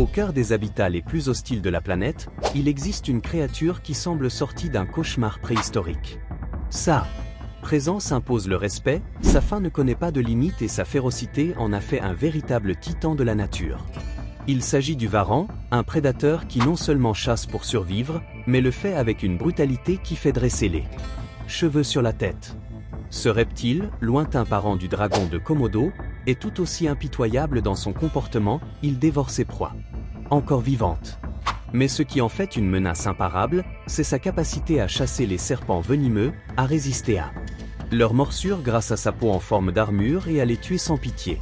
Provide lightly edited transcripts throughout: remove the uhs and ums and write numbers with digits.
Au cœur des habitats les plus hostiles de la planète, il existe une créature qui semble sortie d'un cauchemar préhistorique. Sa présence impose le respect, sa faim ne connaît pas de limite et sa férocité en a fait un véritable titan de la nature. Il s'agit du varan, un prédateur qui non seulement chasse pour survivre, mais le fait avec une brutalité qui fait dresser les cheveux sur la tête. Ce reptile, lointain parent du dragon de Komodo, est tout aussi impitoyable dans son comportement, il dévore ses proies encore vivantes. Mais ce qui en fait une menace imparable, c'est sa capacité à chasser les serpents venimeux, à résister à leurs morsures grâce à sa peau en forme d'armure et à les tuer sans pitié.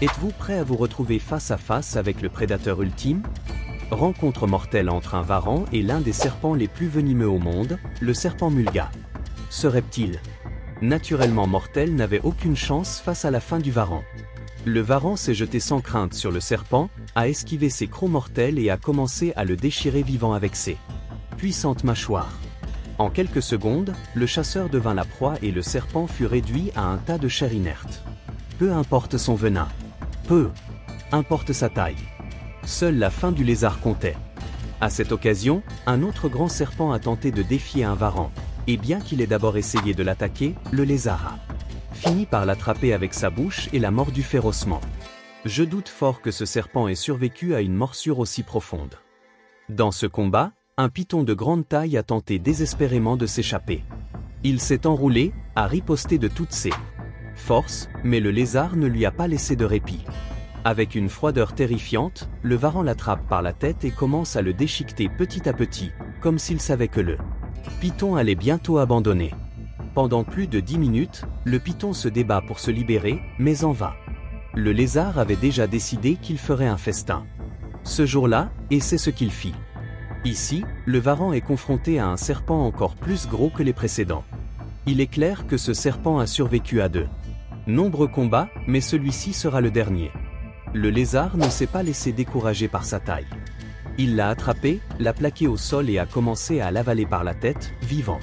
Êtes-vous prêt à vous retrouver face à face avec le prédateur ultime? Rencontre mortelle entre un varan et l'un des serpents les plus venimeux au monde, le serpent mulga. Ce reptile, naturellement mortel, n'avait aucune chance face à la faim du varan. Le varan s'est jeté sans crainte sur le serpent, a esquivé ses crocs mortels et a commencé à le déchirer vivant avec ses puissantes mâchoires. En quelques secondes, le chasseur devint la proie et le serpent fut réduit à un tas de chair inerte. Peu importe son venin, peu importe sa taille, seule la faim du lézard comptait. À cette occasion, un autre grand serpent a tenté de défier un varan, et bien qu'il ait d'abord essayé de l'attaquer, le lézard a fini par l'attraper avec sa bouche et l'a mordu férocement. Je doute fort que ce serpent ait survécu à une morsure aussi profonde. Dans ce combat, un python de grande taille a tenté désespérément de s'échapper. Il s'est enroulé, a riposté de toutes ses forces, mais le lézard ne lui a pas laissé de répit. Avec une froideur terrifiante, le varan l'attrape par la tête et commence à le déchiqueter petit à petit, comme s'il savait que le python allait bientôt abandonner. Pendant plus de 10 minutes, le python se débat pour se libérer, mais en vain. Le lézard avait déjà décidé qu'il ferait un festin ce jour-là, et c'est ce qu'il fit. Ici, le varan est confronté à un serpent encore plus gros que les précédents. Il est clair que ce serpent a survécu à de nombreux combats, mais celui-ci sera le dernier. Le lézard ne s'est pas laissé décourager par sa taille. Il l'a attrapé, l'a plaqué au sol et a commencé à l'avaler par la tête, vivant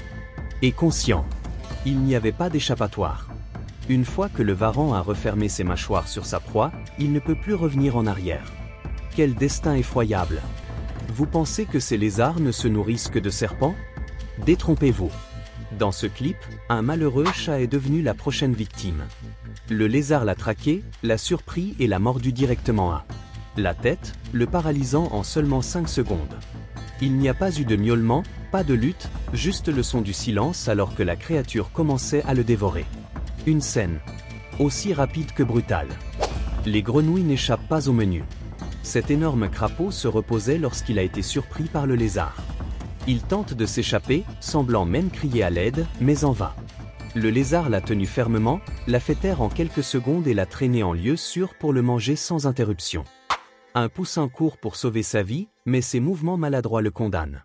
et conscient. Il n'y avait pas d'échappatoire. Une fois que le varan a refermé ses mâchoires sur sa proie, il ne peut plus revenir en arrière. Quel destin effroyable! Vous pensez que ces lézards ne se nourrissent que de serpents? Détrompez-vous. Dans ce clip, un malheureux chat est devenu la prochaine victime. Le lézard l'a traqué, l'a surpris et l'a mordu directement à la tête, le paralysant en seulement 5 secondes. Il n'y a pas eu de miaulement, pas de lutte, juste le son du silence alors que la créature commençait à le dévorer. Une scène aussi rapide que brutale. Les grenouilles n'échappent pas au menu. Cet énorme crapaud se reposait lorsqu'il a été surpris par le lézard. Il tente de s'échapper, semblant même crier à l'aide, mais en vain. Le lézard l'a tenu fermement, l'a fait taire en quelques secondes et l'a traîné en lieu sûr pour le manger sans interruption. Un poussin court pour sauver sa vie, mais ses mouvements maladroits le condamnent.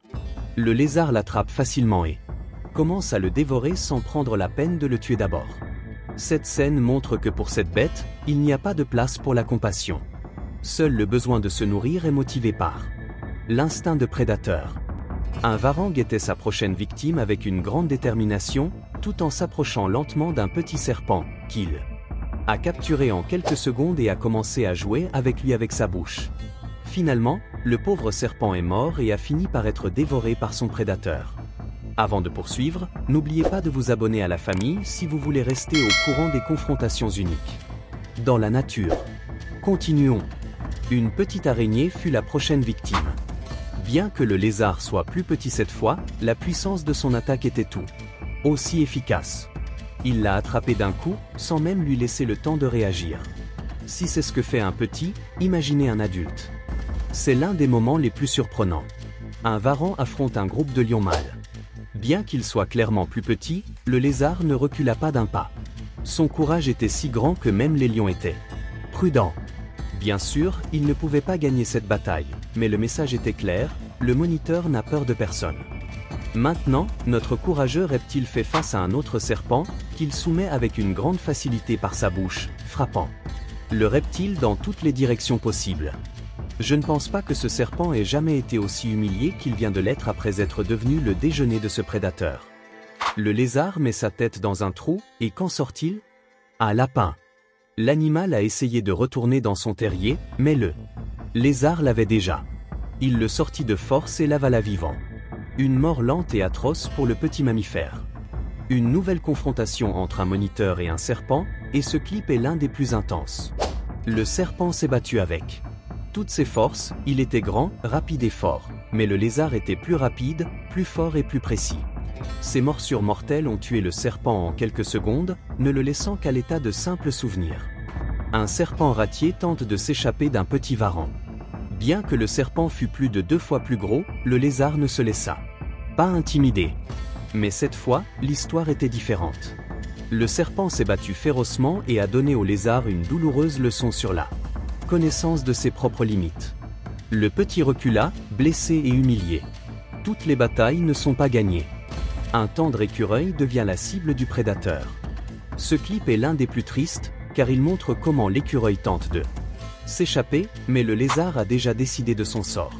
Le lézard l'attrape facilement et commence à le dévorer sans prendre la peine de le tuer d'abord. Cette scène montre que pour cette bête, il n'y a pas de place pour la compassion. Seul le besoin de se nourrir est motivé par l'instinct de prédateur. Un varan guettait sa prochaine victime avec une grande détermination, tout en s'approchant lentement d'un petit serpent, qu'il a capturé en quelques secondes et a commencé à jouer avec lui avec sa bouche. Finalement, le pauvre serpent est mort et a fini par être dévoré par son prédateur. Avant de poursuivre, n'oubliez pas de vous abonner à la famille si vous voulez rester au courant des confrontations uniques dans la nature. Continuons. Une petite araignée fut la prochaine victime. Bien que le lézard soit plus petit cette fois, la puissance de son attaque était tout aussi efficace. Il l'a attrapé d'un coup, sans même lui laisser le temps de réagir. Si c'est ce que fait un petit, imaginez un adulte. C'est l'un des moments les plus surprenants. Un varan affronte un groupe de lions mâles. Bien qu'il soit clairement plus petit, le lézard ne recula pas d'un pas. Son courage était si grand que même les lions étaient prudents. Bien sûr, il ne pouvait pas gagner cette bataille, mais le message était clair, le moniteur n'a peur de personne. Maintenant, notre courageux reptile fait face à un autre serpent, qu'il soumet avec une grande facilité par sa bouche, frappant le reptile dans toutes les directions possibles. Je ne pense pas que ce serpent ait jamais été aussi humilié qu'il vient de l'être après être devenu le déjeuner de ce prédateur. Le lézard met sa tête dans un trou, et qu'en sort-il? Un lapin. L'animal a essayé de retourner dans son terrier, mais le Lézard l'avait déjà. Il le sortit de force et l'avala vivant. Une mort lente et atroce pour le petit mammifère. Une nouvelle confrontation entre un moniteur et un serpent, et ce clip est l'un des plus intenses. Le serpent s'est battu avec toutes ses forces, il était grand, rapide et fort, mais le lézard était plus rapide, plus fort et plus précis. Ces morsures mortelles ont tué le serpent en quelques secondes, ne le laissant qu'à l'état de simple souvenir. Un serpent ratier tente de s'échapper d'un petit varan. Bien que le serpent fût plus de 2 fois plus gros, le lézard ne se laissa pas intimider. Mais cette fois, l'histoire était différente. Le serpent s'est battu férocement et a donné au lézard une douloureuse leçon sur la connaissance de ses propres limites. Le petit recula, blessé et humilié. Toutes les batailles ne sont pas gagnées. Un tendre écureuil devient la cible du prédateur. Ce clip est l'un des plus tristes, car il montre comment l'écureuil tente de s'échapper, mais le lézard a déjà décidé de son sort.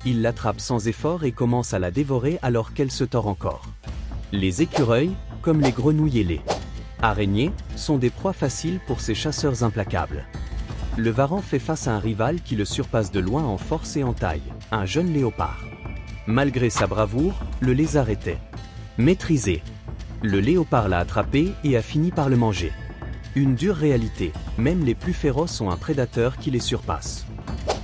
Il l'attrape sans effort et commence à la dévorer alors qu'elle se tord encore. Les écureuils, comme les grenouilles et les araignées, sont des proies faciles pour ces chasseurs implacables. Le varan fait face à un rival qui le surpasse de loin en force et en taille, un jeune léopard. Malgré sa bravoure, le lézard était maîtrisé. Le léopard l'a attrapé et a fini par le manger. Une dure réalité, même les plus féroces ont un prédateur qui les surpasse.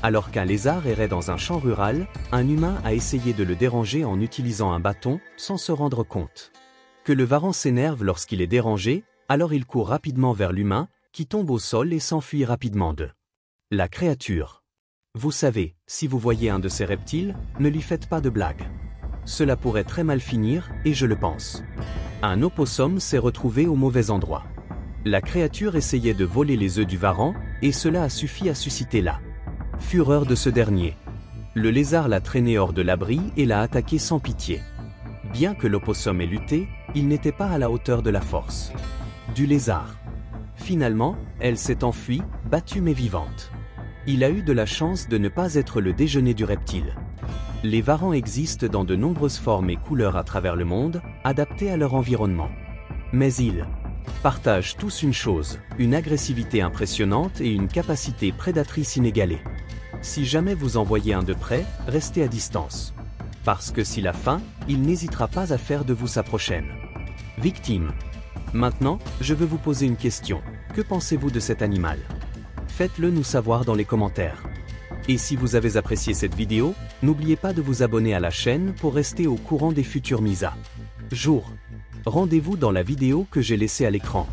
Alors qu'un lézard errait dans un champ rural, un humain a essayé de le déranger en utilisant un bâton, sans se rendre compte que le varan s'énerve lorsqu'il est dérangé, alors il court rapidement vers l'humain, qui tombe au sol et s'enfuit rapidement de la créature. Vous savez, si vous voyez un de ces reptiles, ne lui faites pas de blagues. Cela pourrait très mal finir, et je le pense. Un opossum s'est retrouvé au mauvais endroit. La créature essayait de voler les œufs du varan, et cela a suffi à susciter la fureur de ce dernier. Le lézard l'a traîné hors de l'abri et l'a attaqué sans pitié. Bien que l'opossum ait lutté, il n'était pas à la hauteur de la force du lézard. Finalement, elle s'est enfuie, battue mais vivante. Il a eu de la chance de ne pas être le déjeuner du reptile. Les varans existent dans de nombreuses formes et couleurs à travers le monde, adaptés à leur environnement. Mais ils partagent tous une chose, une agressivité impressionnante et une capacité prédatrice inégalée. Si jamais vous en voyez un de près, restez à distance. Parce que s'il a faim, il n'hésitera pas à faire de vous sa prochaine victime. Maintenant, je veux vous poser une question. Que pensez-vous de cet animal? Faites-le nous savoir dans les commentaires. Et si vous avez apprécié cette vidéo, n'oubliez pas de vous abonner à la chaîne pour rester au courant des futures mises à jour. Rendez-vous dans la vidéo que j'ai laissée à l'écran.